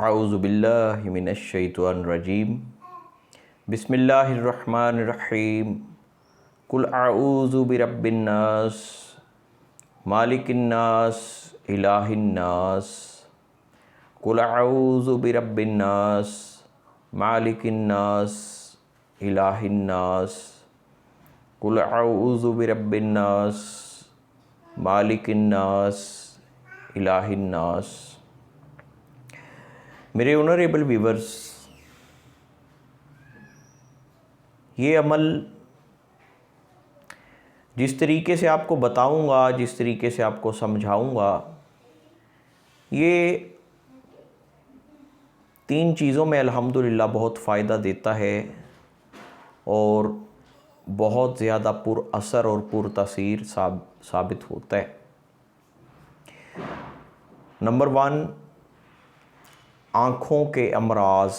औज़ुबिल्लाहि मिनश्शैतानिर्रजीम बिस्मिल्लाहिर्रहमानिर्रहीम कुल अऊज़ु बिरब्बिन्नास मालिकिन्नास इलाहिन्नास कुल अऊज़ु बिरब्बिन्नास मालिकिन्नास इलाहिन्नास कुल अऊज़ु बिरब्बिन्नास मालिकिन्नास इलाहिन्नास। मेरे ऑनरेबल व्यूवर्स, ये अमल जिस तरीके से आपको बताऊंगा, जिस तरीके से आपको समझाऊंगा, ये 3 चीज़ों में अल्हम्दुलिल्लाह बहुत फ़ायदा देता है और बहुत ज़्यादा पुर असर और पुर तासीर साबित होता है। नंबर 1, आँखों के अमराज,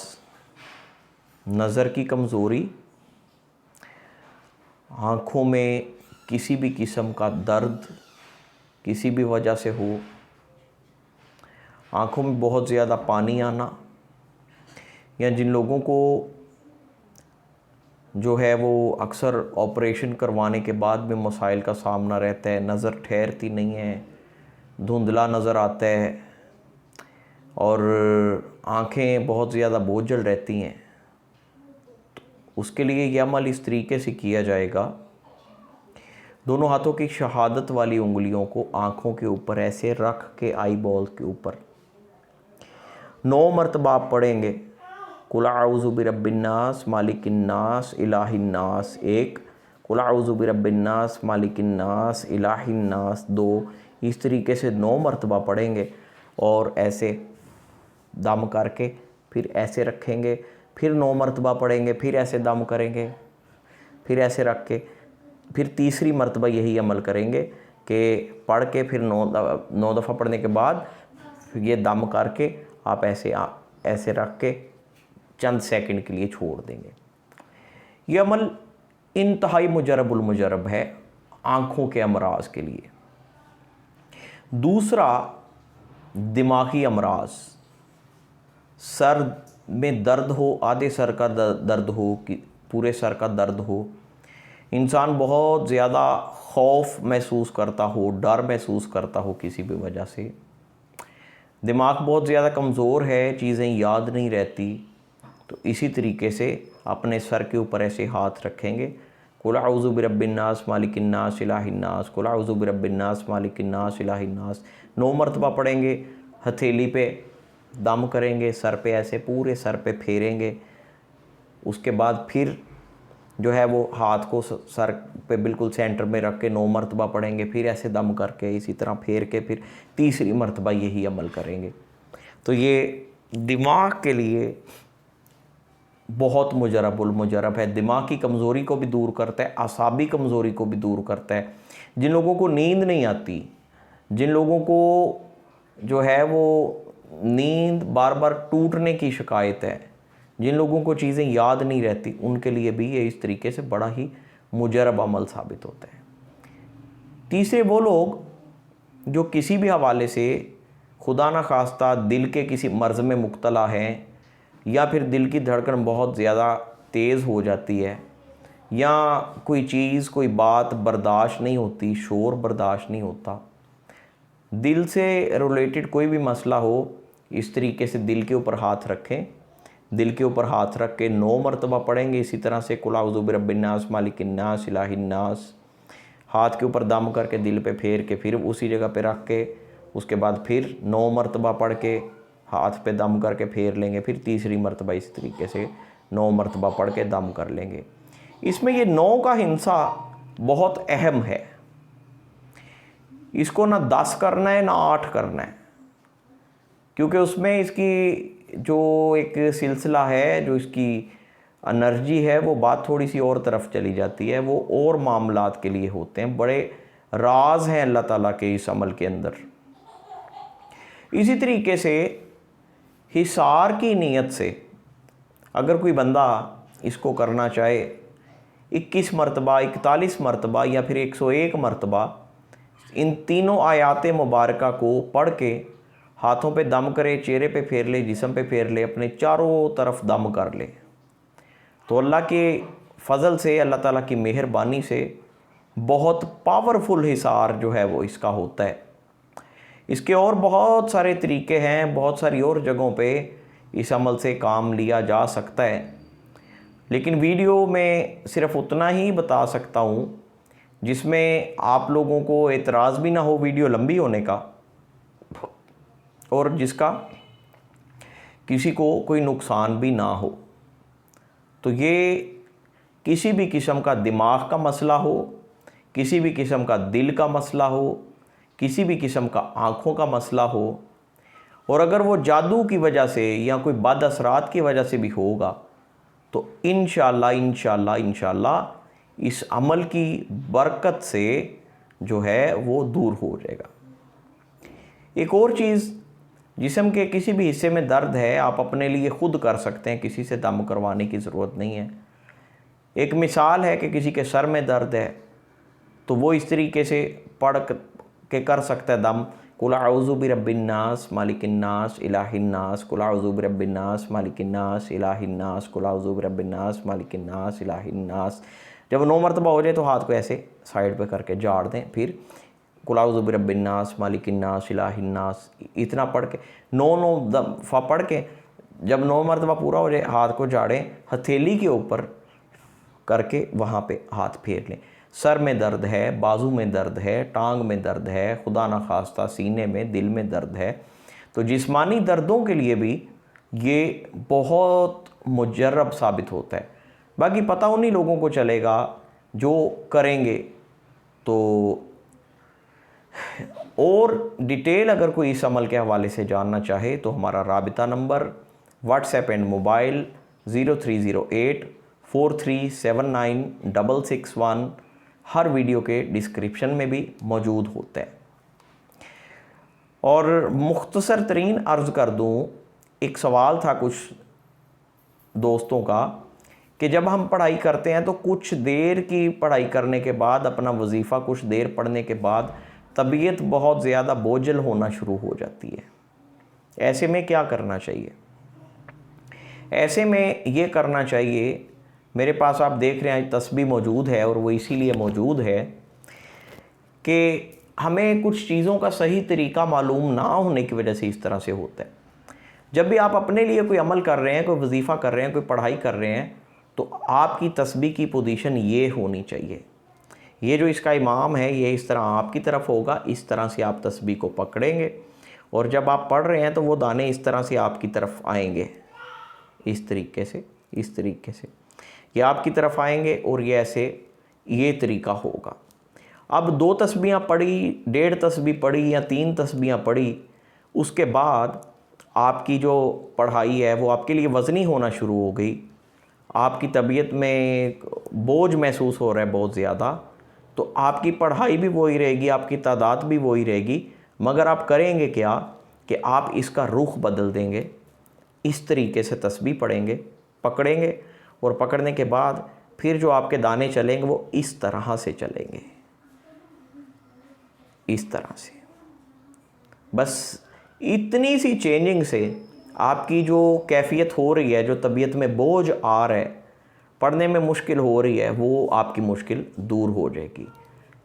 नज़र की कमज़ोरी, आँखों में किसी भी किस्म का दर्द किसी भी वजह से हो, आँखों में बहुत ज़्यादा पानी आना, या जिन लोगों को जो है वो अक्सर ऑपरेशन करवाने के भी मसाइल का सामना रहता है, नज़र ठहरती नहीं है, धुंधला नज़र आता है और आँखें बहुत ज़्यादा बोझल रहती हैं, तो उसके लिए यह अमल इस तरीके से किया जाएगा। दोनों हाथों की शहादत वाली उंगलियों को आँखों के ऊपर ऐसे रख के आई बॉल के ऊपर 9 मरतबा आप पढ़ेंगे। कुल अऊज़ु बिरब्बिन्नास मालिकिन्नास इलाहिन्नास 1, कुल अऊज़ु बिरब्बिन्नास मालिकिन्नास इलाहिन्नास 2, इस तरीके से 9 मरतबा पढ़ेंगे और ऐसे दम करके फिर ऐसे रखेंगे, फिर 9 मरतबा पढ़ेंगे, फिर ऐसे दम करेंगे, फिर ऐसे रख के फिर तीसरी मरतबा यही अमल करेंगे कि पढ़ के फिर 9 दफ़ा पढ़ने के बाद ये दम करके आप ऐसे रख के चंद सेकंड के लिए छोड़ देंगे। ये अमल इंतहाई मुजरबुल मुजरब है आँखों के अमराज के लिए। दूसरा, दिमागी अमराज, सर में दर्द हो, आधे सर का दर्द हो कि पूरे सर का दर्द हो, इंसान बहुत ज़्यादा खौफ महसूस करता हो, डर महसूस करता हो किसी भी वजह से, दिमाग बहुत ज़्यादा कमज़ोर है, चीज़ें याद नहीं रहती, तो इसी तरीके से अपने सर के ऊपर ऐसे हाथ रखेंगे। कुल अऊज़ु बिरब्बिन्नास मालिकिन्नास इलाहिन्नास, कुल अऊज़ु बिरब्बिन्नास मालिकिन्नास इलाहिन्नास 9 मरतबा पढ़ेंगे, हथेली पे दम करेंगे, सर पे ऐसे पूरे सर पे फेरेंगे, उसके बाद फिर जो है वो हाथ को सर पे बिल्कुल सेंटर में रख के 9 मरतबा पढ़ेंगे, फिर ऐसे दम करके इसी तरह फेर के फिर तीसरी मरतबा यही अमल करेंगे। तो ये दिमाग के लिए बहुत मुजरबुल मुजरब है, दिमाग की कमज़ोरी को भी दूर करता है, आसाबी कमज़ोरी को भी दूर करता है। जिन लोगों को नींद नहीं आती, जिन लोगों को जो है वो नींद बार बार टूटने की शिकायत है, जिन लोगों को चीज़ें याद नहीं रहती, उनके लिए भी ये इस तरीके से बड़ा ही मुजरब अमल साबित होता है। तीसरे, वो लोग जो किसी भी हवाले से खुदा न खास्ता दिल के किसी मर्ज़ में मुब्तला हैं, या फिर दिल की धड़कन बहुत ज़्यादा तेज़ हो जाती है, या कोई चीज़ कोई बात बर्दाश्त नहीं होती, शोर बर्दाश्त नहीं होता, दिल से रिलेटेड कोई भी मसला हो, इस तरीके से दिल के ऊपर हाथ रखें, दिल के ऊपर हाथ रख के 9 मरतबा पढ़ेंगे। इसी तरह से कुल अऊज़ु बिरब्बिन्नास मालिकिन्नास इलाहिन्नास, हाथ के ऊपर दम करके दिल पे फेर के फिर उसी जगह पे रख के उसके बाद फिर 9 मरतबा पढ़ के हाथ पे दम करके फेर लेंगे, फिर तीसरी मरतबा इस तरीके से 9 मरतबा पढ़ के दम कर लेंगे। इसमें ये 9 का हिस्सा बहुत अहम है, इसको ना 10 करना है ना 8 करना है, क्योंकि उसमें इसकी जो एक सिलसिला है, जो इसकी एनर्जी है, वो बात थोड़ी सी और तरफ चली जाती है, वो और मामलात के लिए होते हैं, बड़े राज हैं अल्लाह ताला के इस अमल के अंदर। इसी तरीके से हिसार की नीयत से अगर कोई बंदा इसको करना चाहे 21 मरतबा, 41 मरतबा या फिर 101 मरतबा इन तीनों आयात मुबारका को पढ़ के हाथों पे दम करे, चेहरे पे फेर ले, जिस्म पे फेर ले, अपने चारों तरफ दम कर ले। तो अल्लाह के फ़ज़ल से, अल्लाह ताला की मेहरबानी से बहुत पावरफुल हिसार जो है वो इसका होता है। इसके और बहुत सारे तरीके हैं, बहुत सारी और जगहों पे इस अमल से काम लिया जा सकता है, लेकिन वीडियो में सिर्फ उतना ही बता सकता हूँ जिसमें आप लोगों को एतराज़ भी ना हो वीडियो लंबी होने का, और जिसका किसी को कोई नुकसान भी ना हो। तो ये किसी भी किस्म का दिमाग का मसला हो, किसी भी किस्म का दिल का मसला हो, किसी भी किस्म का आँखों का मसला हो, और अगर वो जादू की वजह से या कोई बद असरात की वजह से भी होगा तो इंशाअल्लाह इस अमल की बरकत से जो है वो दूर हो जाएगा। एक और चीज़, जिस्म के किसी भी हिस्से में दर्द है आप अपने लिए ख़ुद कर सकते हैं, किसी से दम करवाने की ज़रूरत नहीं है। एक मिसाल है कि किसी के सर में दर्द है तो वो इस तरीके से पढ़ के कर सकता है दम, कुल अऊज़ु बिरब्बिन्नास मालिकिन्नास इलाहिन्नास, कुल अऊज़ु बिरब्बिन्नास मालिकिन्नास इलाहिन्नास, कुल अऊज़ु बिरब्बिन्नास मालिकिन्नास इलाहिन्नास। जब 9 मरतबा हो जाए तो हाथ को ऐसे साइड पे करके झाड़ दें, फिर कुल अऊज़ु बिरब्बिन्नास मालिकिन्नास इलाहिन्नास, इतना पढ़ के 9 दफ़ा पढ़ के जब 9 मरतबा पूरा हो जाए हाथ को झाड़ें, हथेली के ऊपर करके वहाँ पे हाथ फेर लें। सर में दर्द है, बाजू में दर्द है, टांग में दर्द है, खुदा ना खास्ता सीने में, दिल में दर्द है, तो जिस्मानी दर्दों के लिए भी ये बहुत मुजर्रब साबित होता है। बाकी पता उन्हीं लोगों को चलेगा जो करेंगे। तो और डिटेल अगर कोई इस अमल के हवाले से जानना चाहे तो हमारा राबिता नंबर व्हाट्सएप एंड मोबाइल 0308 4379 हर वीडियो के डिस्क्रिप्शन में भी मौजूद होता है। और मुख्तसर तरीन अर्ज़ कर दूँ, एक सवाल था कुछ दोस्तों का कि जब हम पढ़ाई करते हैं तो कुछ देर की पढ़ाई करने के बाद, अपना वजीफ़ा कुछ देर पढ़ने के बाद तबीयत बहुत ज़्यादा बोझल होना शुरू हो जाती है। ऐसे में क्या करना चाहिए? ऐसे में ये करना चाहिए, मेरे पास आप देख रहे हैं तस्बीह मौजूद है और वो इसीलिए मौजूद है कि हमें कुछ चीज़ों का सही तरीका मालूम ना होने की वजह से इस तरह से होता है। जब भी आप अपने लिए कोई अमल कर रहे हैं, कोई वजीफ़ा कर रहे हैं, कोई पढ़ाई कर रहे हैं, तो आपकी तस्बीह की पोजीशन ये होनी चाहिए। ये जो इसका इमाम है ये इस तरह आपकी तरफ होगा, इस तरह से आप तस्बीह को पकड़ेंगे और जब आप पढ़ रहे हैं तो वो दाने इस तरह से आपकी तरफ आएंगे, इस तरीके से, इस तरीके से ये आपकी तरफ आएंगे और ये ऐसे, ये तरीका होगा। अब 2 तस्बीहां पढ़ी, 1.5 तस्बीह पढ़ी या 3 तस्बीहां पढ़ी, उसके बाद आपकी जो पढ़ाई है वो आपके लिए वज़नी होना शुरू हो गई, आपकी तबीयत में बोझ महसूस हो रहा है बहुत ज़्यादा, तो आपकी पढ़ाई भी वही रहेगी, आपकी तादाद भी वही रहेगी, मगर आप करेंगे क्या कि आप इसका रुख बदल देंगे। इस तरीके से तस्बीह पढ़ेंगे, पकड़ेंगे और पकड़ने के बाद फिर जो आपके दाने चलेंगे वो इस तरह से चलेंगे, इस तरह से। बस इतनी सी चेंजिंग से आपकी जो कैफियत हो रही है, जो तबीयत में बोझ आ रहा है, पढ़ने में मुश्किल हो रही है, वो आपकी मुश्किल दूर हो जाएगी।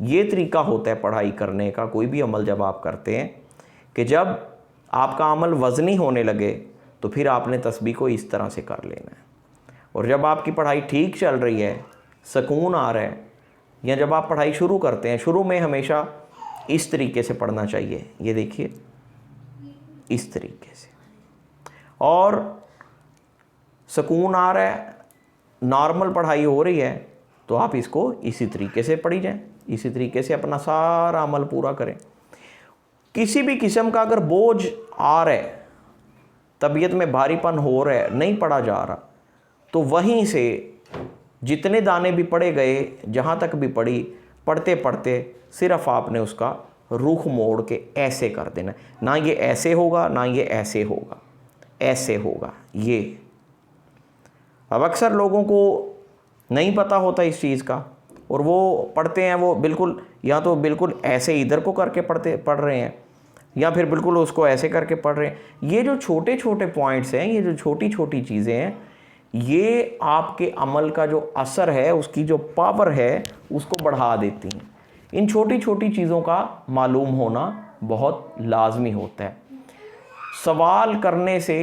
ये तरीका होता है पढ़ाई करने का, कोई भी अमल जब आप करते हैं, कि जब आपका अमल वज़नी होने लगे तो फिर आपने तस्बीह को इस तरह से कर लेना है। और जब आपकी पढ़ाई ठीक चल रही है, सुकून आ रहा है, या जब आप पढ़ाई शुरू करते हैं, शुरू में हमेशा इस तरीके से पढ़ना चाहिए, ये देखिए इस तरीके से, और सुकून आ रहा है, नॉर्मल पढ़ाई हो रही है, तो आप इसको इसी तरीके से पढ़ी जाएं, इसी तरीके से अपना सारा अमल पूरा करें। किसी भी किस्म का अगर बोझ आ रहा है, तबीयत में भारीपन हो रहा है, नहीं पढ़ा जा रहा, तो वहीं से जितने दाने भी पढ़े गए, जहाँ तक भी पढ़ी, पढ़ते पढ़ते सिर्फ आपने उसका रुख मोड़ के ऐसे कर देना, ना ये ऐसे होगा ना ये ऐसे होगा, ऐसे होगा ये। अब अक्सर लोगों को नहीं पता होता इस चीज़ का, और वो पढ़ते हैं, वो बिल्कुल या तो बिल्कुल ऐसे इधर को करके पढ़ रहे हैं, या फिर बिल्कुल उसको ऐसे करके पढ़ रहे हैं। ये जो छोटे छोटे पॉइंट्स हैं, ये जो छोटी छोटी चीज़ें हैं, ये आपके अमल का जो असर है, उसकी जो पावर है, उसको बढ़ा देती हैं। इन छोटी छोटी चीज़ों का मालूम होना बहुत लाजमी होता है। सवाल करने से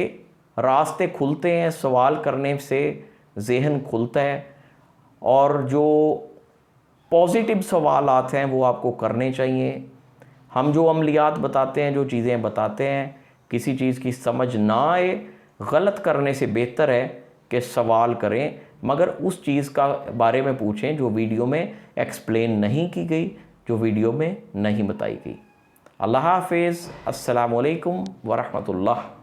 रास्ते खुलते हैं, सवाल करने से जहन खुलता है, और जो पॉजिटिव सवाल आते हैं वो आपको करने चाहिए। हम जो अमलियात बताते हैं, जो चीज़ें बताते हैं, किसी चीज़ की समझ ना आए, गलत करने से बेहतर है कि सवाल करें, मगर उस चीज़ का बारे में पूछें जो वीडियो में एक्सप्लेन नहीं की गई, जो वीडियो में नहीं बताई गई। अल्लाह हाफिज़। अस्सलामु अलैकुम वरहमतुल्लाह।